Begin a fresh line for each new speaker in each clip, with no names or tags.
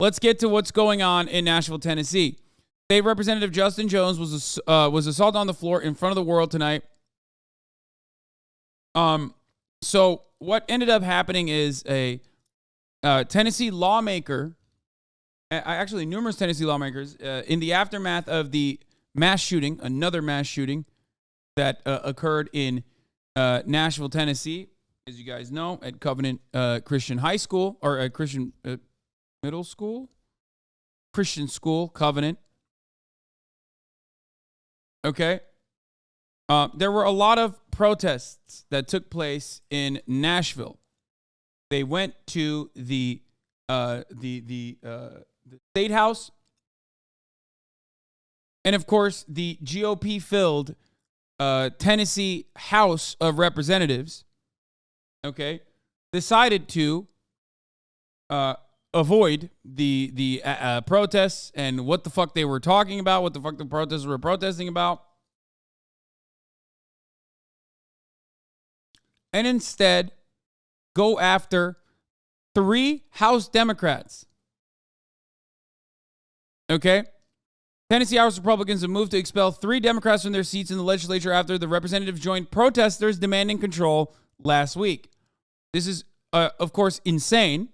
let's get to what's going on in Nashville, Tennessee. State Representative Justin Jones was assaulted on the floor in front of the world tonight. So what ended up happening is a Tennessee lawmaker, actually numerous Tennessee lawmakers, in the aftermath of the another mass shooting that occurred in Nashville, Tennessee, as you guys know, at Covenant Christian High School, or Christian Middle School? Christian School, Covenant. Okay. There were a lot of protests that took place in Nashville. They went to the State House, and of course the GOP-filled Tennessee House of Representatives, okay, decided to avoid the protests and what the fuck they were talking about, what the fuck the protesters were protesting about, and instead go after 3 House Democrats. Okay? Tennessee House Republicans have moved to expel 3 Democrats from their seats in the legislature after the representatives joined protesters demanding control last week. This is, of course, insane.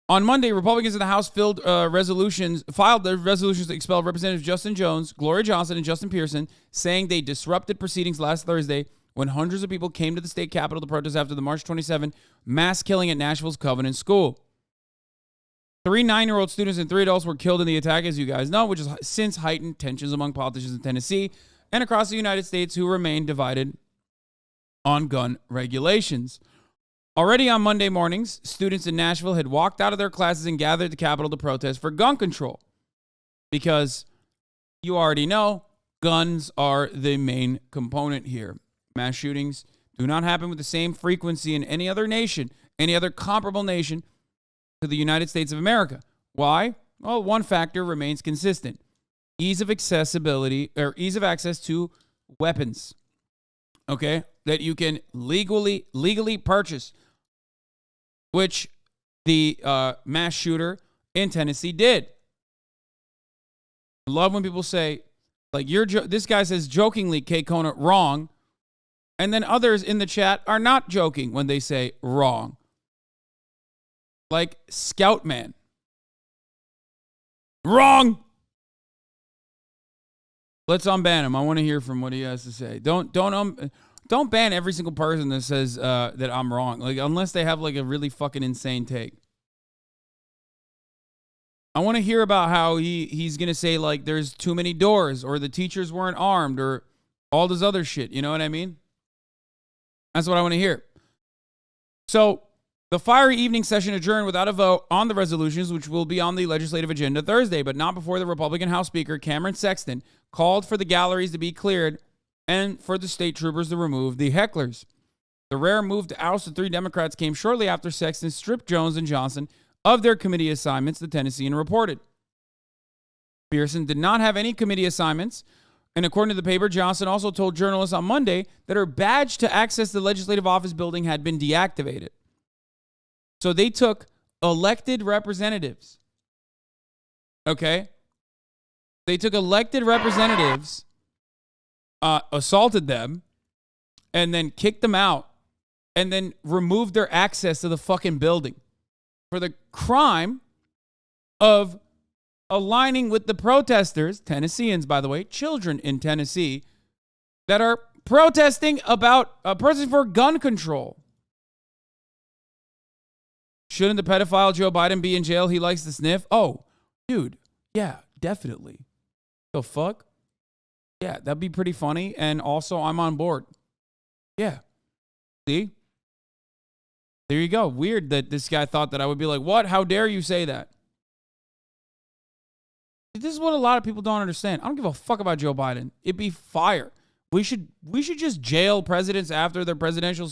On Monday, Republicans in the House filed the resolutions to expel Representatives Justin Jones, Gloria Johnson, and Justin Pearson, saying they disrupted proceedings last Thursday when hundreds of people came to the state capitol to protest after the March 27 mass killing at Nashville's Covenant School. 3 9-year-old students and 3 adults were killed in the attack, as you guys know, which has since heightened tensions among politicians in Tennessee and across the United States who remain divided on gun regulations. Already on Monday mornings, students in Nashville had walked out of their classes and gathered at the Capitol to protest for gun control. Because you already know, guns are the main component here. Mass shootings do not happen with the same frequency in any other nation, any other comparable nation to the United States of America. Why? Well, one factor remains consistent. Ease of access to weapons. Okay? That you can legally purchase, which the mass shooter in Tennessee did. I love when people say, like, this guy says jokingly, K. Kona, wrong, and then others in the chat are not joking when they say wrong. Like Scoutman. Wrong! Let's unban him. I want to hear from what he has to say. Don't ban every single person that says that I'm wrong. Like, unless they have like a really fucking insane take. I want to hear about how he's going to say like there's too many doors or the teachers weren't armed or all this other shit. You know what I mean? That's what I want to hear. So the fiery evening session adjourned without a vote on the resolutions, which will be on the legislative agenda Thursday, but not before the Republican House Speaker, Cameron Sexton, called for the galleries to be cleared and for the state troopers to remove the hecklers. The rare move to oust the 3 Democrats came shortly after Sexton stripped Jones and Johnson of their committee assignments, the Tennessean reported. Pearson did not have any committee assignments, and according to the paper, Johnson also told journalists on Monday that her badge to access the legislative office building had been deactivated. So they took elected representatives. Okay? They took elected representatives, assaulted them, and then kicked them out, and then removed their access to the fucking building for the crime of aligning with the protesters, Tennesseans, by the way, children in Tennessee, that are protesting for gun control. Shouldn't the pedophile Joe Biden be in jail? He likes to sniff. Oh, dude. Yeah, definitely. The fuck? Yeah, that'd be pretty funny. And also, I'm on board. Yeah. See? There you go. Weird that this guy thought that I would be like, what? How dare you say that? This is what a lot of people don't understand. I don't give a fuck about Joe Biden. It'd be fire. We should just jail presidents after their presidential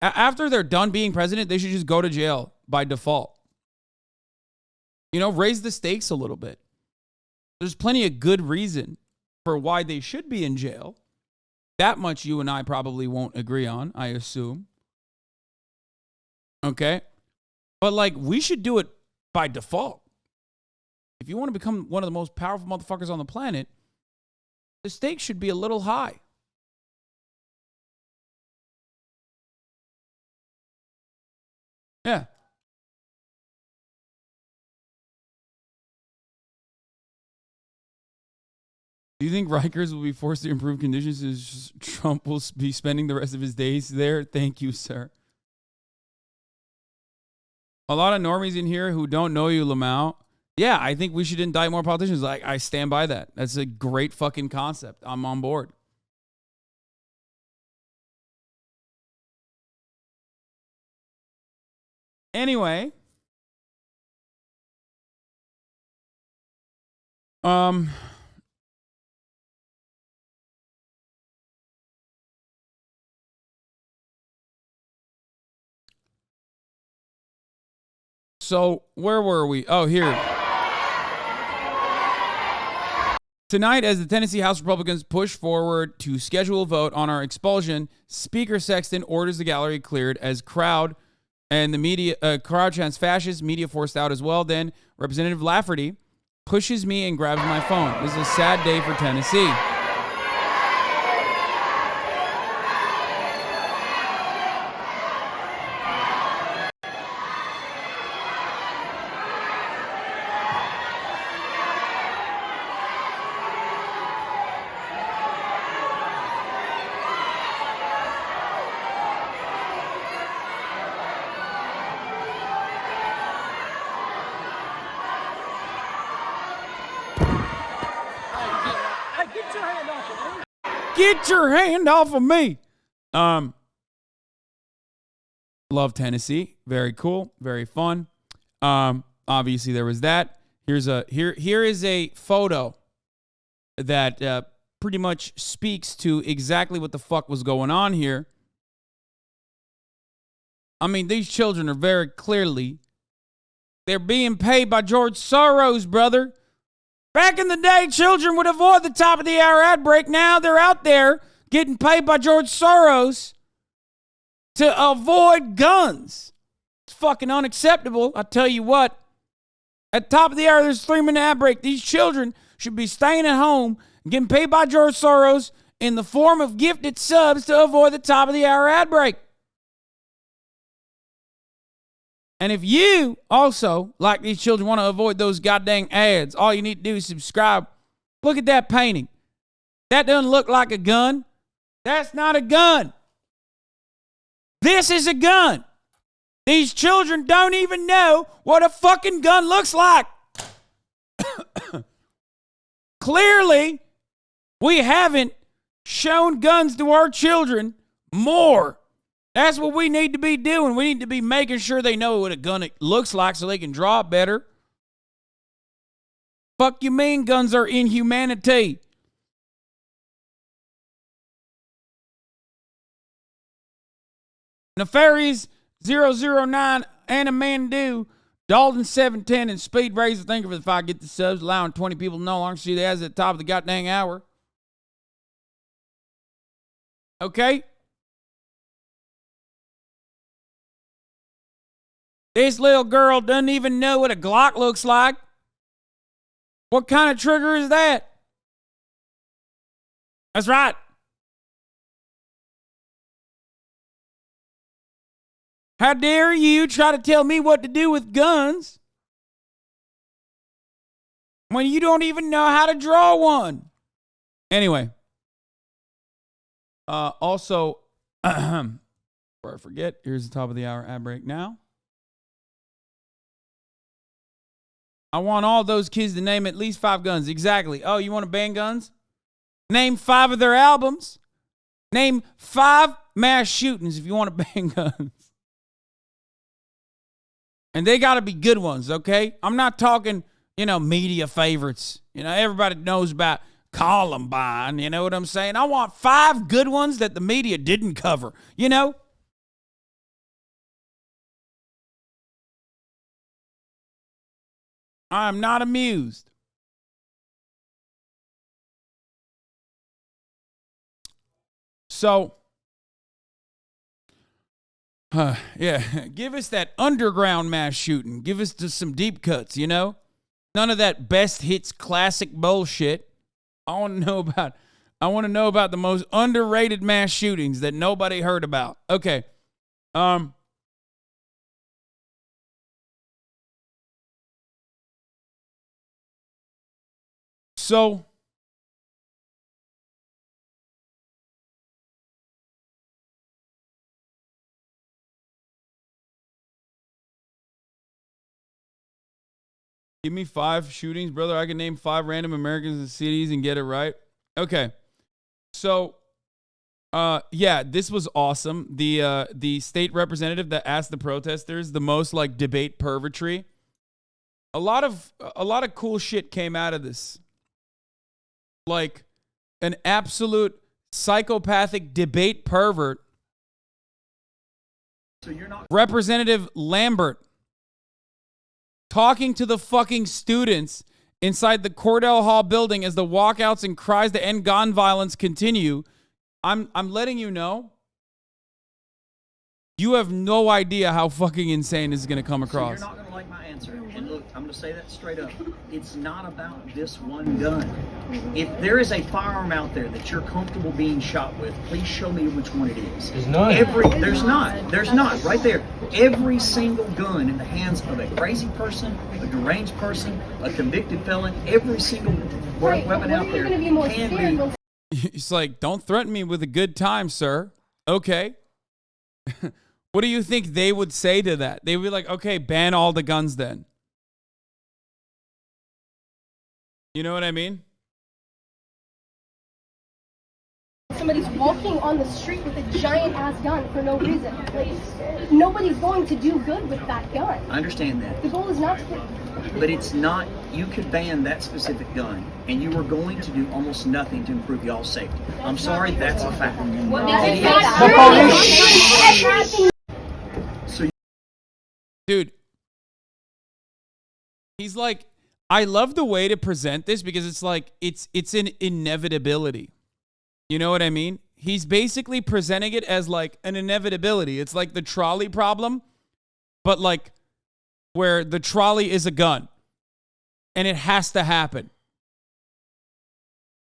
after they're done being president. They should just go to jail by default. You know, raise the stakes a little bit. There's plenty of good reason for why they should be in jail. That much you and I probably won't agree on, I assume. Okay? But like, we should do it by default. If you want to become one of the most powerful motherfuckers on the planet, the stakes should be a little high. Yeah. Do you think Rikers will be forced to improve conditions as Trump will be spending the rest of his days there? Thank you, sir. A lot of normies in here who don't know you, Lamau. Yeah, I think we should indict more politicians. Like, I stand by that. That's a great fucking concept. I'm on board. Anyway, so where were we? Oh, here. Tonight, as the Tennessee House Republicans push forward to schedule a vote on our expulsion, Speaker Sexton orders the gallery cleared as crowd and the media crowd chants fascist, media forced out as well. Then Representative Lafferty pushes me and grabs my phone. This is a sad day for Tennessee. Get your hand off of me. Love Tennessee. Very cool. Very fun. Obviously there was that. Here is a photo that pretty much speaks to exactly what the fuck was going on here. I mean, these children are very clearly, they're being paid by George Soros, brother. Back in the day, children would avoid the top of the hour ad break. Now they're out there getting paid by George Soros to avoid guns. It's fucking unacceptable. I tell you what, at the top of the hour, there's a 3-minute ad break. These children should be staying at home and getting paid by George Soros in the form of gifted subs to avoid the top of the hour ad break. And if you also, like these children, want to avoid those goddamn ads, all you need to do is subscribe. Look at that painting. That doesn't look like a gun. That's not a gun. This is a gun. These children don't even know what a fucking gun looks like. Clearly, we haven't shown guns to our children more. That's what we need to be doing. We need to be making sure they know what a gun looks like so they can draw it better. Fuck you mean guns are inhumanity? Nefarious 009, Anna Mandu, Dalton 710, and Speed Razor. Thank you for the 5 get the subs, allowing 20 people to no longer see the ads at the top of the goddamn hour. Okay? This little girl doesn't even know what a Glock looks like. What kind of trigger is that? That's right. How dare you try to tell me what to do with guns when you don't even know how to draw one? Anyway. Also, before I forget, here's the top of the hour ad break now. I want all those kids to name at least 5 guns. Exactly. Oh, you want to ban guns? Name 5 of their albums. Name 5 mass shootings if you want to ban guns. And they got to be good ones, okay? I'm not talking, media favorites. Everybody knows about Columbine. You know what I'm saying? I want 5 good ones that the media didn't cover, I'm not amused. So, Yeah, give us that underground mass shooting. Give us just some deep cuts, you know? None of that best hits classic bullshit. I want to know about the most underrated mass shootings that nobody heard about. Okay. So give me 5 shootings, brother. I can name 5 random Americans in cities and get it right. Okay. So, yeah, this was awesome. The state representative that asked the protesters the most like debate purgatory. A lot of cool shit came out of this. Like an absolute psychopathic debate pervert. So you're not Representative Lambert talking to the fucking students inside the Cordell Hall building as the walkouts and cries to end gun violence continue. I'm letting you know. You have no idea how fucking insane this is going to come across.
So you're not going to like my answer. And look, I'm going to say that straight up. It's not about this one gun. If there is a firearm out there that you're comfortable being shot with, please show me which one it is.
There's none.
There's not. Right there. Every single gun in the hands of a crazy person, a deranged person, a convicted felon, every single weapon out there can be.
It's like, don't threaten me with a good time, sir. Okay. What do you think they would say to that? They would be like, okay, ban all the guns then. You know what I mean?
Somebody's walking on the street with a giant ass gun for no reason. Like, nobody's going to do good with that gun.
I understand that.
The goal is not to.
But it's not, you could ban that specific gun, and you are going to do almost nothing to improve y'all's safety. I'm sorry, that's a fact.
Dude, he's like, I love the way to present this because it's like, it's an inevitability. You know what I mean? He's basically presenting it as like an inevitability. It's like the trolley problem, but like where the trolley is a gun and it has to happen.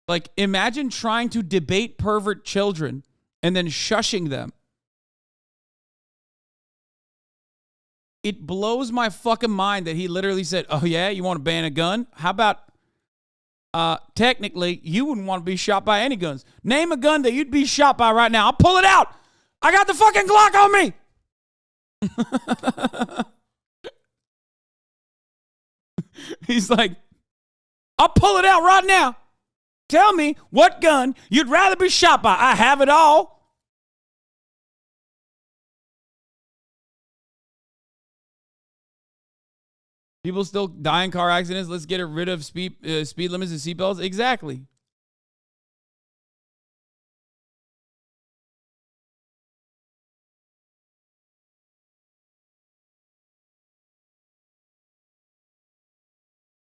Like, imagine trying to debate pervert children and then shushing them. It blows my fucking mind that he literally said, oh yeah, you want to ban a gun? How about, technically, you wouldn't want to be shot by any guns. Name a gun that you'd be shot by right now. I'll pull it out. I got the fucking Glock on me. He's like, I'll pull it out right now. Tell me what gun you'd rather be shot by. I have it all. People still die in car accidents. Let's get rid of speed limits and seatbelts. Exactly.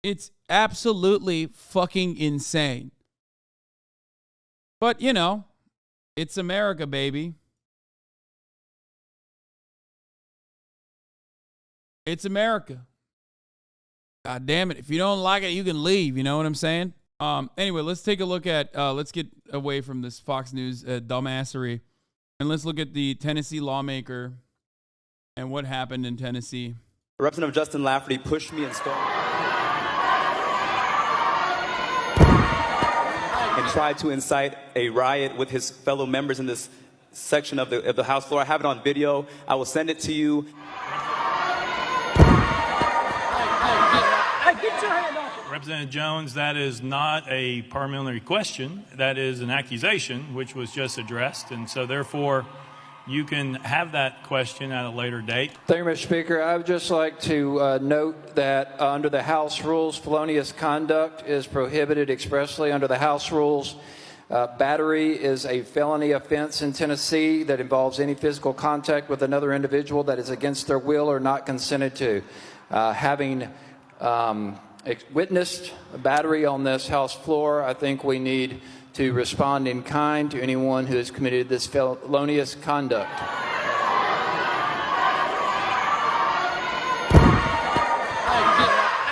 It's absolutely fucking insane. But, you know, it's America, baby. It's America. God damn it. If you don't like it, you can leave. You know what I'm saying? Anyway, let's take a look at, let's get away from this Fox News dumbassery. And let's look at the Tennessee lawmaker and what happened in Tennessee.
Representative Justin Lafferty pushed me and stole and tried to incite a riot with his fellow members in this section of the House floor. I have it on video. I will send it to you.
Representative Jones, that is not a parliamentary question. That is an accusation, which was just addressed. And so, therefore, you can have that question at a later date.
Thank you, Mr. Speaker. I would just like to note that under the House rules, felonious conduct is prohibited expressly under the House rules. Battery is a felony offense in Tennessee that involves any physical contact with another individual that is against their will or not consented to. Having witnessed a battery on this House floor, I think we need to respond in kind to anyone who has committed this felonious conduct.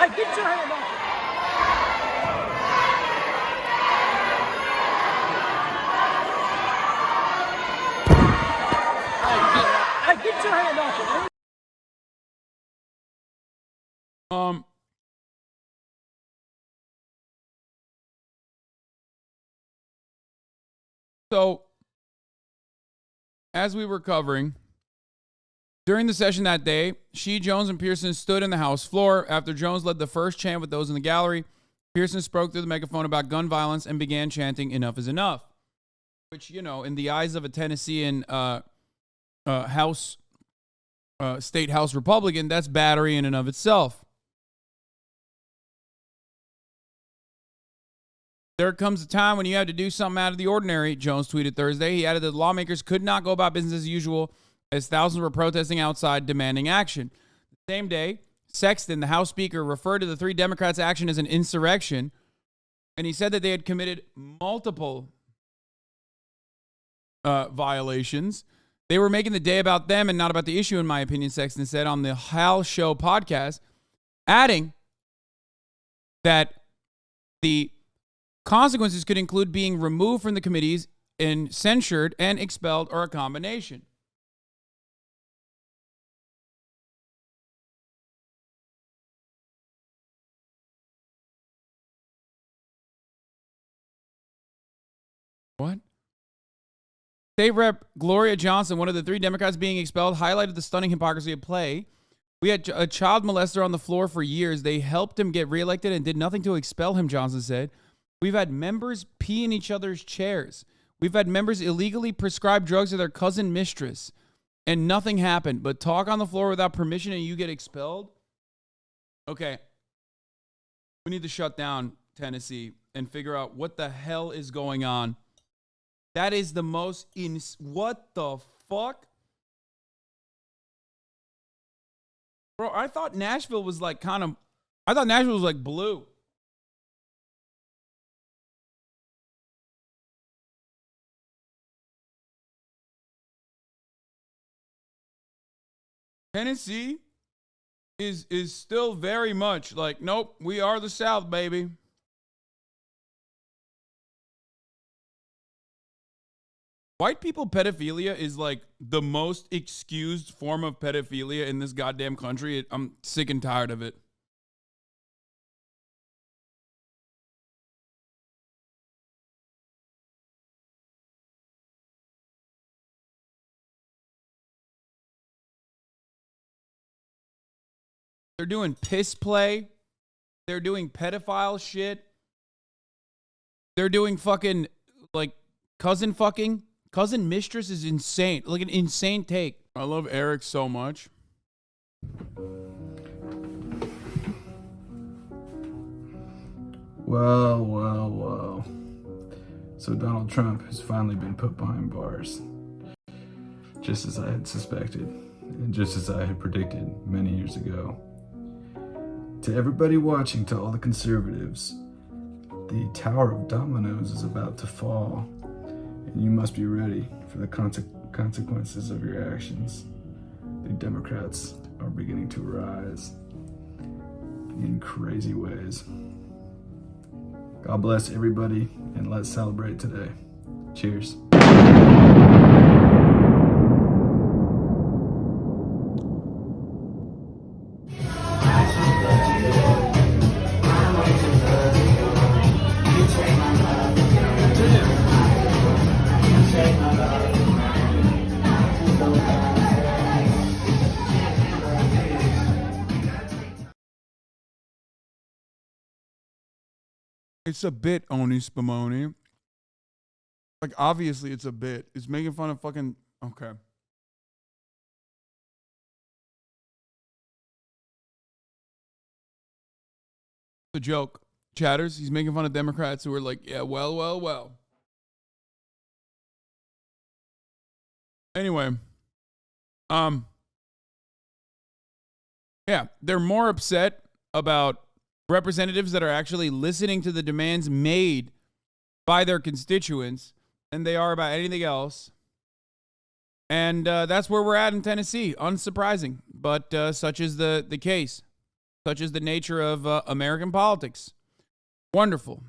Get your hand off it. Get your hand off it.
So, as we were covering, during the session that day, she, Jones, and Pearson stood in the House floor. After Jones led the first chant with those in the gallery, Pearson spoke through the megaphone about gun violence and began chanting, "Enough is enough," which, you know, in the eyes of a Tennessean state House Republican, that's battery in and of itself. There comes a time when you have to do something out of the ordinary, Jones tweeted Thursday. He added that lawmakers could not go about business as usual as thousands were protesting outside demanding action. The same day, Sexton, the House Speaker, referred to the three Democrats' action as an insurrection, and he said that they had committed multiple violations. They were making the day about them and not about the issue, in my opinion, Sexton said on the Hal Show podcast, adding that the consequences could include being removed from the committees and censured and expelled, or a combination. What? State Rep Gloria Johnson, one of the three Democrats being expelled, highlighted the stunning hypocrisy at play. We had a child molester on the floor for years. They helped him get reelected and did nothing to expel him, Johnson said. We've had members pee in each other's chairs. We've had members illegally prescribe drugs to their cousin mistress, and nothing happened. But talk on the floor without permission and you get expelled? Okay. We need to shut down Tennessee and figure out what the hell is going on. That is the most what the fuck? Bro, I thought Nashville was like blue. Tennessee is still very much like, nope, we are the South, baby. White people pedophilia is like the most excused form of pedophilia in this goddamn country. I'm sick and tired of it. They're doing piss play. They're doing pedophile shit. They're doing fucking, like, cousin fucking. Cousin mistress is insane. Like an insane take. I love Eric so much.
Well. So Donald Trump has finally been put behind bars. Just as I had suspected, and just as I had predicted many years ago. To everybody watching, to all the conservatives, the Tower of Dominoes is about to fall, and you must be ready for the consequences of your actions. The Democrats are beginning to rise in crazy ways. God bless everybody, and let's celebrate today. Cheers.
It's a bit, Oni Spumoni. Like, obviously it's a bit. It's making fun of fucking... Okay. The joke. Chatters, he's making fun of Democrats who are like, yeah, well. Anyway. Yeah, they're more upset about representatives that are actually listening to the demands made by their constituents than they are about anything else. And that's where we're at in Tennessee. Unsurprising, but such is the case. Such is the nature of American politics. Wonderful.